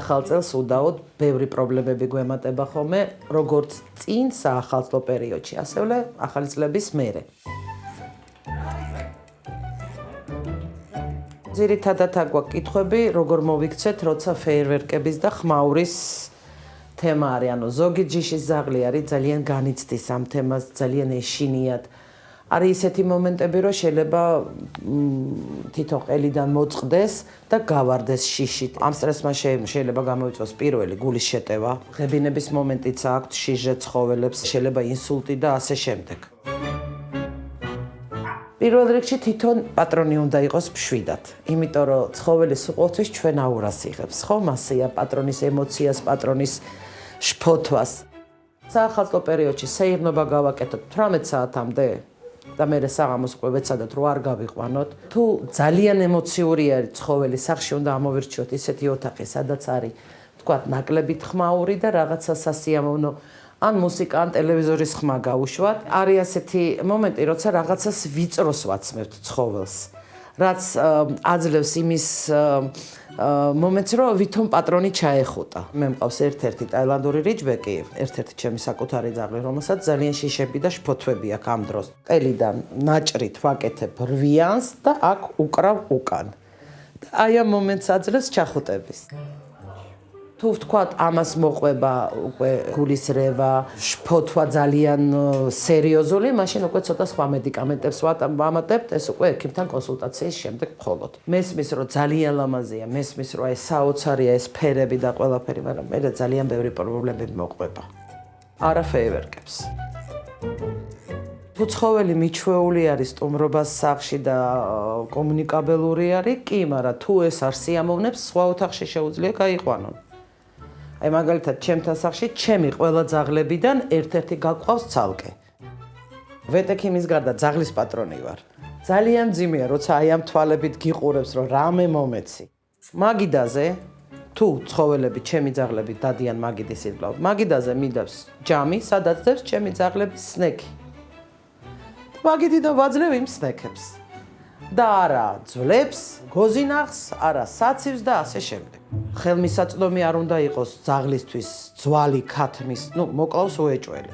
ახალ წელს უდაოდ ბევრი პრობლემები გვემატება ხოლმე, როგორც წინ საახალწლო პერიოდში, ასევე ახალი წლების მერე. ძირითადად აგვაქვს კითხვები, როგორ მოვიქცეთ, როცა ფეიერვერკების და ხმაურის თემა არის, ანუ ზოგი ჯიშის ზაღლი არის, ძალიან განიცდის ამ თემას, ძალიან ეშინიათ. არის ისეთი მომენტები, რომ შეიძლება თვითონ ყელიდან მოწყდეს და გავარდეს შიშით. ამ სტრესმა შეიძლება გამოიწვიოს პირველი გულის შეტევა, ღებინების მომენტიც აქვთ შიჟე ცხოველებს, შეიძლება ინსულტი და ასე შემდეგ. პირველ რიგში თვითონ პატრონი უნდა იყოს მშვიდად, იმიტომ რომ ცხოველის უყურთვის ჩვენ აურას იღებს, ხო? მასეა პატრონის ემოციას, პატრონის შფოთვას. საახალწლო პერიოდში სეირნობა გავაკეთოთ 18 საათამდე და მერე საღამოს უკვე ვეცადოთ რომ არ გავიყვანოთ. თუ ძალიან ემოციური არის ცხოველი, სახლში უნდა ამოვირჩიოთ ისეთი ოთახი, სადაც არის, თქვათ, ნაკლები ხმაური და რაღაცა სასიამოვნო, ან მუსიკა, ან ტელევიზორის ხმა გაუშვათ. არის ასეთი მომენტი, როცა რაღაცას ვიწროს ვაცმევთ ცხოველს, რაც აძლევს იმის მომენტს, რომ ვითომ პატრონი ჩაეხუტა. მე მყავს ერთ-ერთი ტაილანდური რიჯბეკი, ერთ-ერთი ჩემი საკუთარი ძაღლი, რომელსაც ძალიან შიშები და შფოთვები აქვს ამ დროს. ყელიდან ნაჭრით ვაკეთებ რვიანს და აქ უკრავ უკან. და აი ამ მომენტს აძლევს ჩახუტების. თუ ვთქვათ, ამას მოყვება უკვე გულის რევა, შფოთვა ძალიან სერიოზული, მაშინ უკვე ცოტა სხვა მედიკამენტებს ვამატებთ, ეს უკვე ექიმთან კონსულტაციის შემდეგ მხოლოდ. მესმის, რომ ძალიან ლამაზია, მესმის, რომ ეს საოცარია ეს ფერები და ყველაფერი, მაგრამ მე ძალიან ბევრი პრობლემები მოყვება. არა ფეიერვერკებს. თუ ცხოველი მიჩვეული არის სტუმრობას სახლში და კომუნიკაბელური არის, კი, მაგრამ თუ ეს არ სიამოვნებს, სხვა ოთახში შეუძლია გაიყვანონ. აი მაგალითად, ჩემთან სახლში ჩემი ყველა ძაღლებიდან ერთ-ერთი გაყავს ცალკე. ვეტექიმის გარდა ძაღლის პატრონი ვარ. ძალიან მძიმეა, როცა აი ამ თვალებით გიყურებს, რომ რამე მომეცი. მაგიდაზე, თუ ცხოველები, ჩემი ძაღლები დადიან მაგიდის ირგვლივ, მაგიდაზე მიდევს ჯამი, სადაც დევს ჩემი ძაღლების სნექი. მაგიდიდან ვაძლევ იმ სნექებს. და არა ძვლებს, გოზინახს, არა საცივს და ასე შემდეგ. ხელმისაწვდომი არ უნდა იყოს ძაღლისთვის ძვალი ქათმის, მოკლავს უეჭველი.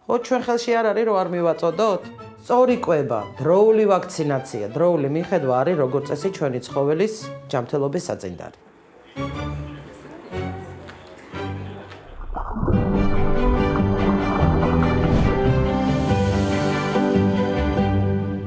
ხო, ჩვენ ხელში არ არის რომ არ მივაწოდოთ? სწორი კვება, დროული ვაქცინაცია, დროული მიხედვა არის როგორც წესი ჩვენი ცხოველის ჯანმრთელობის საძინდარი.